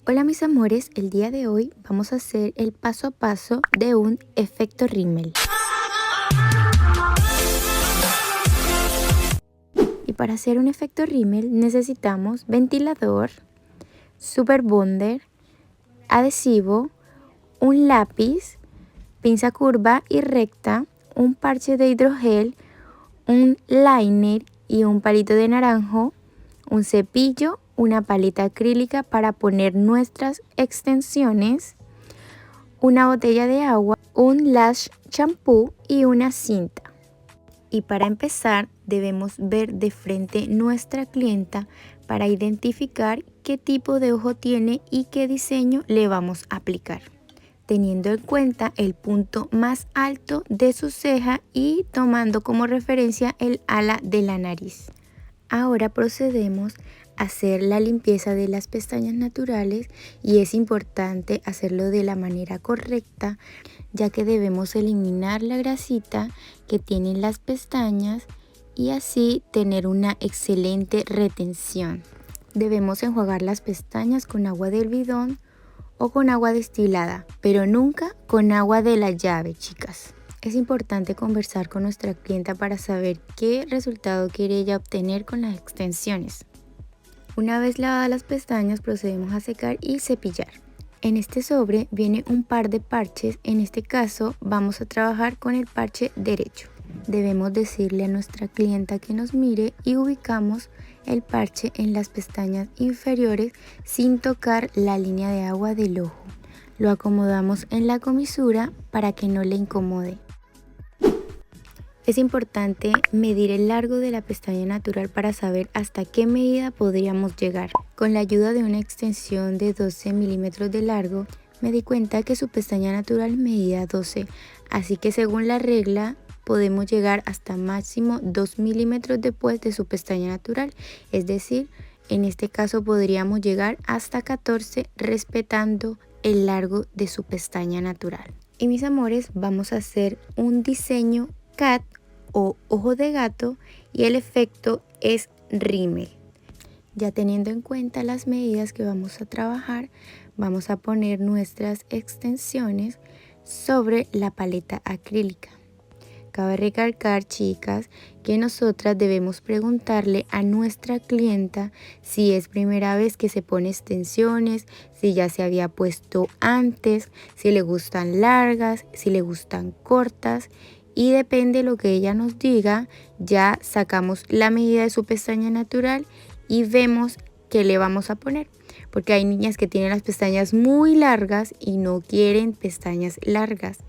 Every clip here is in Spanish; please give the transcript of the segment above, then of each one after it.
Hola mis amores, el día de hoy vamos a hacer el paso a paso de un efecto rímel. Y para hacer un efecto rímel necesitamos ventilador, super bonder, adhesivo, un lápiz, pinza curva y recta, un parche de hidrogel, un liner y un palito de naranjo, un cepillo, una paleta acrílica para poner nuestras extensiones, una botella de agua, un lash shampoo y una cinta. Y para empezar debemos ver de frente nuestra clienta para identificar qué tipo de ojo tiene y qué diseño le vamos a aplicar, teniendo en cuenta el punto más alto de su ceja y tomando como referencia el ala de la nariz. Ahora procedemos a hacer la limpieza de las pestañas naturales y es importante hacerlo de la manera correcta, ya que debemos eliminar la grasita que tienen las pestañas y así tener una excelente retención. Debemos enjuagar las pestañas con agua del bidón o con agua destilada, pero nunca con agua de la llave, chicas. Es importante conversar con nuestra clienta para saber qué resultado quiere ella obtener con las extensiones. Una vez lavadas las pestañas procedemos a secar y cepillar. En este sobre viene un par de parches, en este caso vamos a trabajar con el parche derecho. Debemos decirle a nuestra clienta que nos mire y ubicamos el parche en las pestañas inferiores sin tocar la línea de agua del ojo. Lo acomodamos en la comisura para que no le incomode. Es importante medir el largo de la pestaña natural para saber hasta qué medida podríamos llegar. Con la ayuda de una extensión de 12 milímetros de largo, me di cuenta que su pestaña natural medía 12, así que según la regla podemos llegar hasta máximo 2 milímetros después de su pestaña natural, es decir, en este caso podríamos llegar hasta 14 respetando el largo de su pestaña natural. Y mis amores, vamos a hacer un diseño cat o ojo de gato y el efecto es rímel. Ya teniendo en cuenta las medidas que vamos a trabajar, vamos a poner nuestras extensiones sobre la paleta acrílica. Cabe recalcar, chicas, que nosotras debemos preguntarle a nuestra clienta si es primera vez que se pone extensiones, si ya se había puesto antes, si le gustan largas, si le gustan cortas. Y depende de lo que ella nos diga, ya sacamos la medida de su pestaña natural y vemos qué le vamos a poner. Porque hay niñas que tienen las pestañas muy largas y no quieren pestañas largas.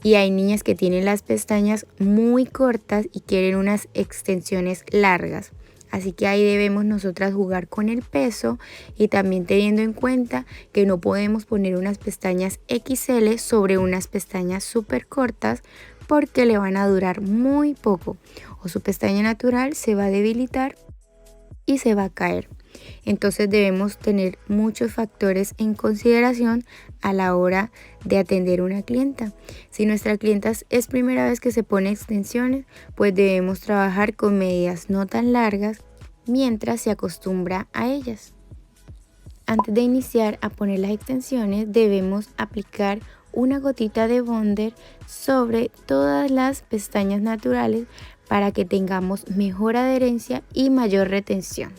Y hay niñas que tienen las pestañas muy cortas y quieren unas extensiones largas. Así que ahí debemos nosotras jugar con el peso y también teniendo en cuenta que no podemos poner unas pestañas XL sobre unas pestañas súper cortas porque le van a durar muy poco o su pestaña natural se va a debilitar y se va a caer. Entonces debemos tener muchos factores en consideración a la hora de atender una clienta. Si nuestra clienta es primera vez que se pone extensiones, pues debemos trabajar con medidas no tan largas mientras se acostumbra a ellas. Antes de iniciar a poner las extensiones debemos aplicar una gotita de bonder sobre todas las pestañas naturales para que tengamos mejor adherencia y mayor retención.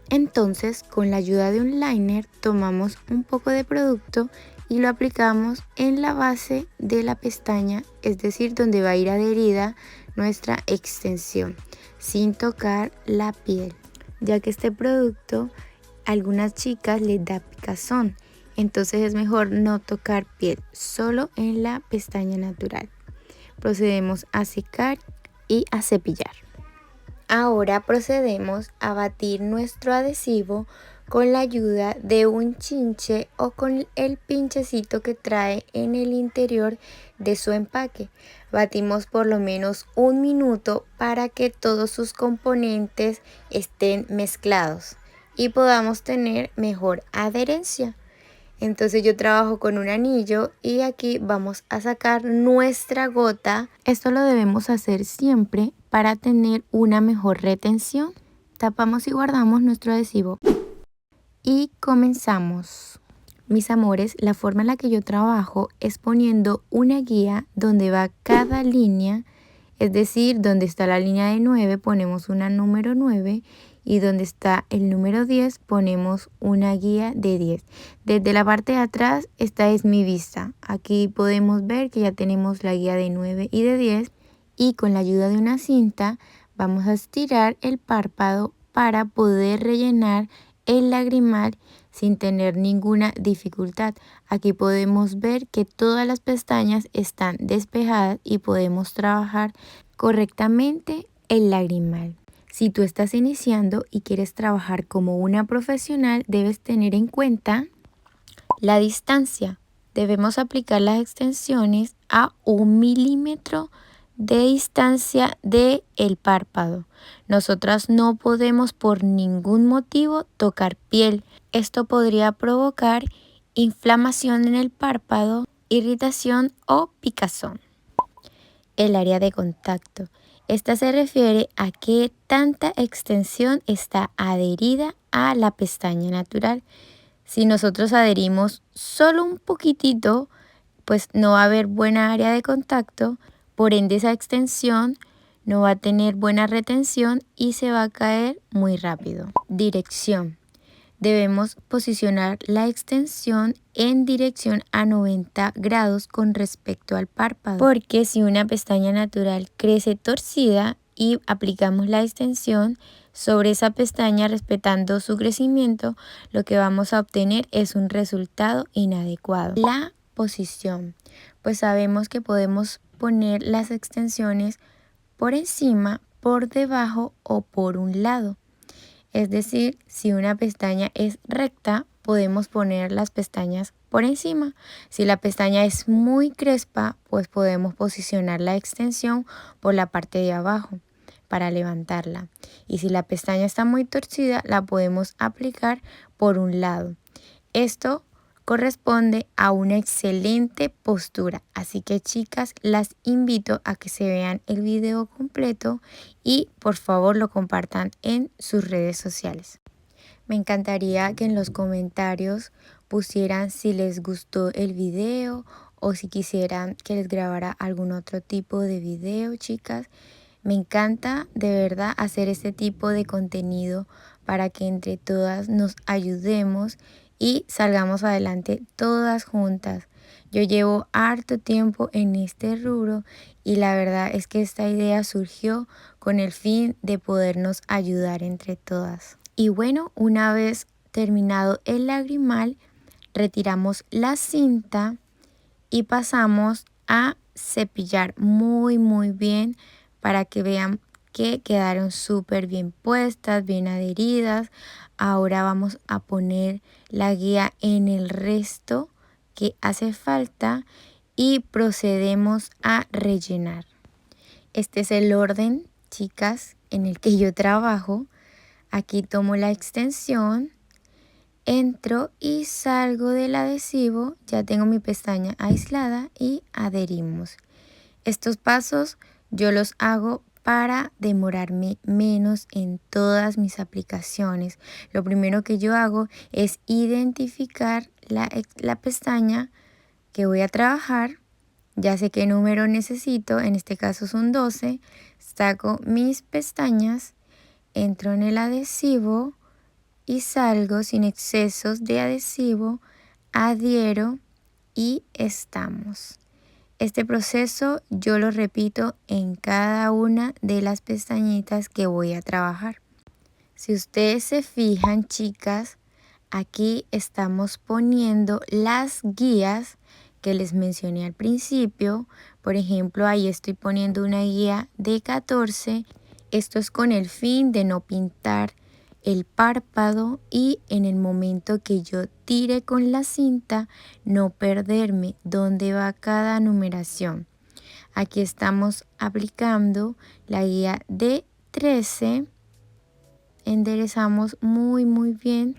Entonces, con la ayuda de un liner tomamos un poco de producto y lo aplicamos en la base de la pestaña, es decir, donde va a ir adherida nuestra extensión, sin tocar la piel, ya que este producto a algunas chicas les da picazón. Entonces es mejor no tocar piel, solo en la pestaña natural. Procedemos a secar y a cepillar. Ahora procedemos a batir nuestro adhesivo con la ayuda de un chinche o con el pinchecito que trae en el interior de su empaque. Batimos por lo menos 1 minuto para que todos sus componentes estén mezclados y podamos tener mejor adherencia. Entonces yo trabajo con un anillo y aquí vamos a sacar nuestra gota. Esto lo debemos hacer siempre para tener una mejor retención. Tapamos y guardamos nuestro adhesivo. Y comenzamos. Mis amores, la forma en la que yo trabajo es poniendo una guía donde va cada línea, es decir, donde está la línea de 9 ponemos una número 9 y donde está el número 10 ponemos una guía de 10. Desde la parte de atrás esta es mi vista. Aquí podemos ver que ya tenemos la guía de 9 y de 10 y con la ayuda de una cinta vamos a estirar el párpado para poder rellenar el lagrimal sin tener ninguna dificultad. Aquí podemos ver que todas las pestañas están despejadas y podemos trabajar correctamente el lagrimal. Si tú estás iniciando y quieres trabajar como una profesional, debes tener en cuenta la distancia. Debemos aplicar las extensiones a 1 milímetro de distancia del párpado. Nosotras no podemos por ningún motivo tocar piel. Esto podría provocar inflamación en el párpado, irritación o picazón. El área de contacto. Esta se refiere a qué tanta extensión está adherida a la pestaña natural. Si nosotros adherimos solo un poquitito, pues no va a haber buena área de contacto, por ende esa extensión no va a tener buena retención y se va a caer muy rápido. Dirección. Debemos posicionar la extensión en dirección a 90 grados con respecto al párpado, porque si una pestaña natural crece torcida y aplicamos la extensión sobre esa pestaña respetando su crecimiento, lo que vamos a obtener es un resultado inadecuado. La posición. Pues sabemos que podemos poner las extensiones por encima, por debajo o por un lado. Es decir, si una pestaña es recta, podemos poner las pestañas por encima. Si la pestaña es muy crespa, pues podemos posicionar la extensión por la parte de abajo para levantarla. Y si la pestaña está muy torcida, la podemos aplicar por un lado. Esto corresponde a una excelente postura. Así que chicas, las invito a que se vean el video completo y por favor lo compartan en sus redes sociales. Me encantaría que en los comentarios pusieran si les gustó el video o si quisieran que les grabara algún otro tipo de video, chicas. Me encanta de verdad hacer este tipo de contenido para que entre todas nos ayudemos y salgamos adelante todas juntas. Yo llevo harto tiempo en este rubro y la verdad es que esta idea surgió con el fin de podernos ayudar entre todas. Y bueno, una vez terminado el lagrimal, retiramos la cinta y pasamos a cepillar muy bien para que vean que quedaron súper bien puestas, bien adheridas. Ahora vamos a poner la guía en el resto que hace falta y procedemos a rellenar. Este es el orden, chicas, en el que yo trabajo. Aquí tomo la extensión, entro y salgo del adhesivo, ya tengo mi pestaña aislada y adherimos. Estos pasos yo los hago para demorarme menos en todas mis aplicaciones. Lo primero que yo hago es identificar la pestaña que voy a trabajar. Ya sé qué número necesito, en este caso son 12. Saco mis pestañas, entro en el adhesivo y salgo sin excesos de adhesivo, adhiero y estamos. Este proceso yo lo repito en cada una de las pestañitas que voy a trabajar. Si ustedes se fijan, chicas, aquí estamos poniendo las guías que les mencioné al principio. Por ejemplo, ahí estoy poniendo una guía de 14. Esto es con el fin de no pintar el párpado y en el momento que yo tire con la cinta no perderme dónde va cada numeración. Aquí estamos aplicando la guía de 13, enderezamos muy bien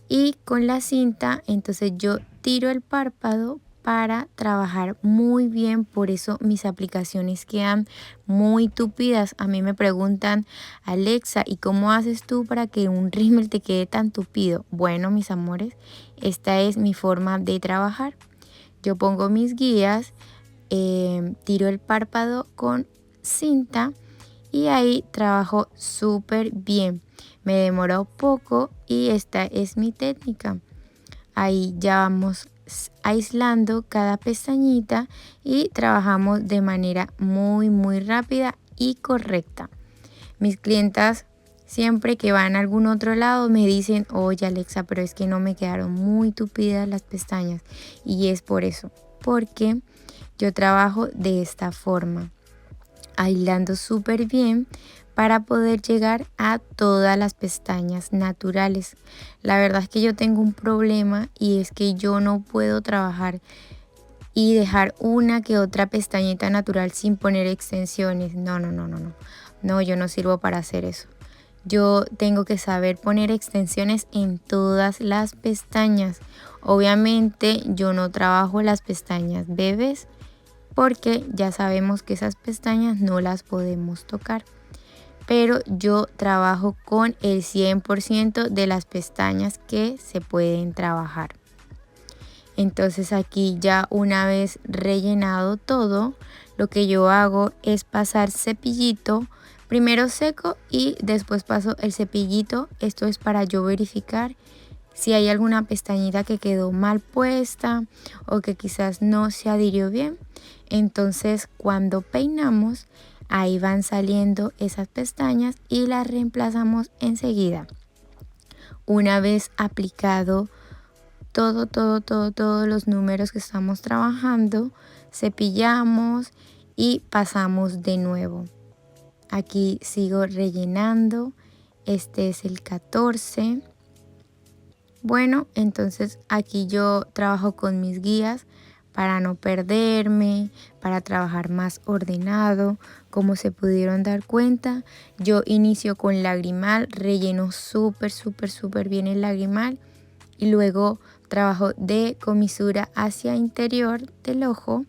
y con la cinta entonces yo tiro el párpado para trabajar muy bien, por eso mis aplicaciones quedan muy tupidas. A mí me preguntan, Alexa, ¿y cómo haces tú para que un rímel te quede tan tupido? Bueno, mis amores, esta es mi forma de trabajar. Yo pongo mis guías, tiro el párpado con cinta y ahí trabajo súper bien. Me demoró poco y esta es mi técnica. Ahí ya vamos aislando cada pestañita y trabajamos de manera muy rápida y correcta. Mis clientas siempre que van a algún otro lado me dicen, oye Alexa, pero es que no me quedaron muy tupidas las pestañas. Y es por eso, porque yo trabajo de esta forma, aislando súper bien para poder llegar a todas las pestañas naturales. La verdad es que yo tengo un problema y es que yo no puedo trabajar y dejar una que otra pestañita natural sin poner extensiones. No. No, yo no sirvo para hacer eso. Yo tengo que saber poner extensiones en todas las pestañas. Obviamente yo no trabajo las pestañas bebés porque ya sabemos que esas pestañas no las podemos tocar. Pero yo trabajo con el 100% de las pestañas que se pueden trabajar. Entonces aquí ya una vez rellenado todo, lo que yo hago es pasar cepillito, primero seco y después paso el cepillito. Esto es para yo verificar si hay alguna pestañita que quedó mal puesta o que quizás no se adhirió bien. Entonces cuando peinamos, ahí van saliendo esas pestañas y las reemplazamos enseguida. Una vez aplicado todos los números que estamos trabajando, cepillamos y pasamos de nuevo. Aquí sigo rellenando. Este es el 14. Bueno, entonces aquí yo trabajo con mis guías para no perderme, para trabajar más ordenado. Como se pudieron dar cuenta, yo inicio con lagrimal, relleno súper bien el lagrimal y luego trabajo de comisura hacia interior del ojo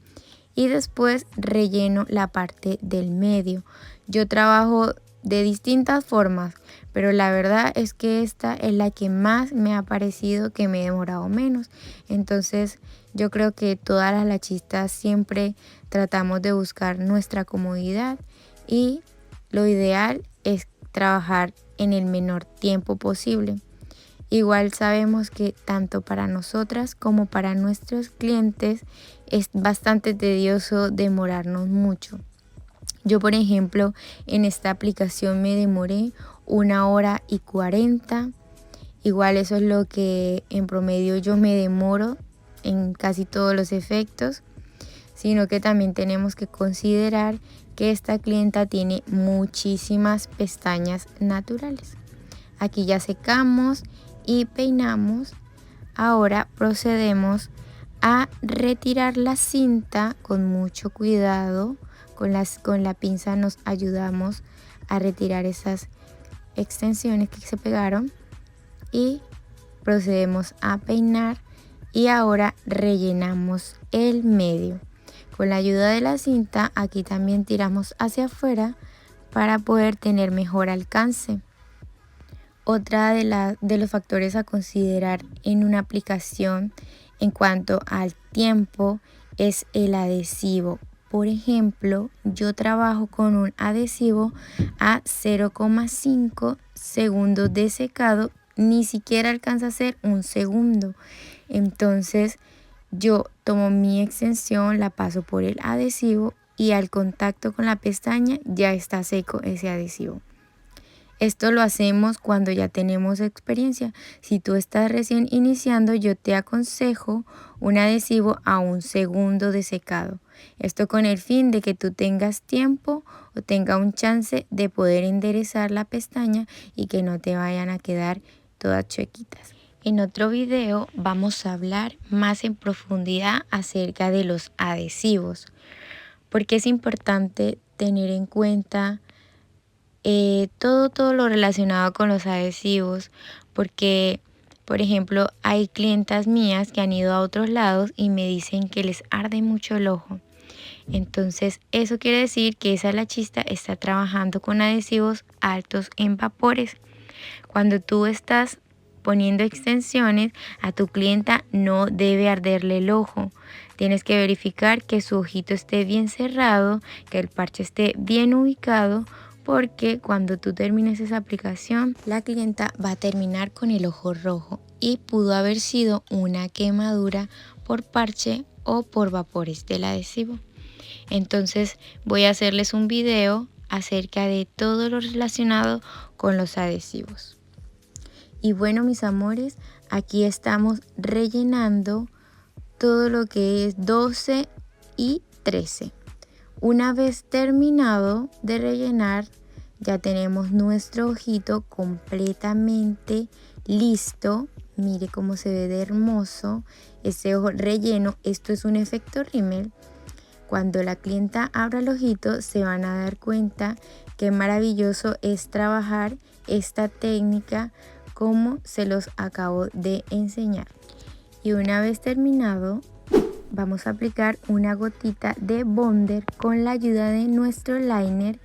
y después relleno la parte del medio. Yo trabajo de distintas formas, pero la verdad es que esta es la que más me ha parecido que me he demorado menos. Entonces yo creo que todas las lachistas siempre tratamos de buscar nuestra comodidad y lo ideal es trabajar en el menor tiempo posible. Igual sabemos que tanto para nosotras como para nuestros clientes es bastante tedioso demorarnos mucho. Yo, por ejemplo, en esta aplicación me demoré 1 hora y 40. Igual eso es lo que en promedio yo me demoro en casi todos los efectos, sino que también tenemos que considerar que esta clienta tiene muchísimas pestañas naturales. Aquí ya secamos y peinamos. Ahora procedemos a retirar la cinta con mucho cuidado. Con la pinza nos ayudamos a retirar esas extensiones que se pegaron y procedemos a peinar y ahora rellenamos el medio. Con la ayuda de la cinta aquí también tiramos hacia afuera para poder tener mejor alcance. Otra de los factores a considerar en una aplicación en cuanto al tiempo es el adhesivo. Por ejemplo, yo trabajo con un adhesivo a 0,5 segundos de secado, ni siquiera alcanza a ser un segundo. Entonces yo tomo mi extensión, la paso por el adhesivo y al contacto con la pestaña ya está seco ese adhesivo. Esto lo hacemos cuando ya tenemos experiencia. Si tú estás recién iniciando, yo te aconsejo un adhesivo a 1 segundo de secado. Esto con el fin de que tú tengas tiempo o tenga un chance de poder enderezar la pestaña y que no te vayan a quedar todas chuequitas. En otro video vamos a hablar más en profundidad acerca de los adhesivos, porque es importante tener en cuenta todo lo relacionado con los adhesivos, porque Por ejemplo, hay clientas mías que han ido a otros lados y me dicen que les arde mucho el ojo. Entonces, eso quiere decir que esa lachista está trabajando con adhesivos altos en vapores. Cuando tú estás poniendo extensiones, a tu clienta no debe arderle el ojo. Tienes que verificar que su ojito esté bien cerrado, que el parche esté bien ubicado, porque cuando tú termines esa aplicación, la clienta va a terminar con el ojo rojo y pudo haber sido una quemadura por parche o por vapores del adhesivo. Entonces voy a hacerles un video acerca de todo lo relacionado con los adhesivos. Y bueno, mis amores, aquí estamos rellenando todo lo que es 12 y 13. Una vez terminado de rellenar, ya tenemos nuestro ojito completamente listo. Mire cómo se ve de hermoso ese ojo relleno. Esto es un efecto rímel. Cuando la clienta abra el ojito, se van a dar cuenta qué maravilloso es trabajar esta técnica como se los acabo de enseñar. Y una vez terminado, vamos a aplicar una gotita de bonder con la ayuda de nuestro liner.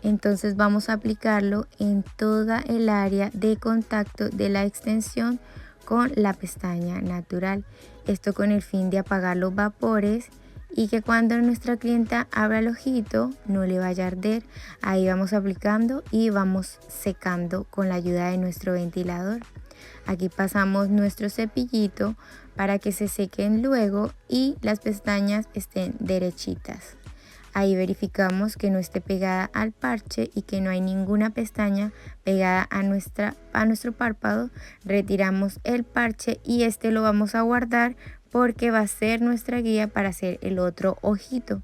Entonces vamos a aplicarlo en toda el área de contacto de la extensión con la pestaña natural. Esto con el fin de apagar los vapores y que cuando nuestra clienta abra el ojito no le vaya a arder. Ahí vamos aplicando y vamos secando con la ayuda de nuestro ventilador. Aquí pasamos nuestro cepillito para que se sequen luego y las pestañas estén derechitas. Ahí verificamos que no esté pegada al parche y que no hay ninguna pestaña pegada a nuestro párpado. Retiramos el parche y este lo vamos a guardar porque va a ser nuestra guía para hacer el otro ojito.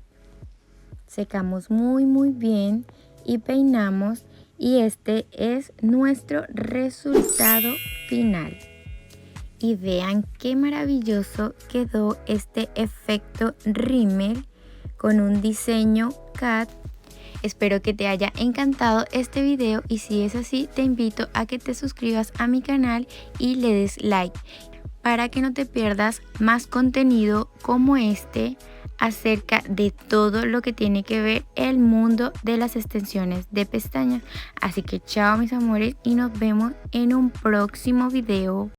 Secamos muy bien y peinamos y este es nuestro resultado final. Y vean qué maravilloso quedó este efecto rímel con un diseño CAD. Espero que te haya encantado este video y si es así te invito a que te suscribas a mi canal y le des like para que no te pierdas más contenido como este acerca de todo lo que tiene que ver el mundo de las extensiones de pestañas. Así que chao mis amores y nos vemos en un próximo video.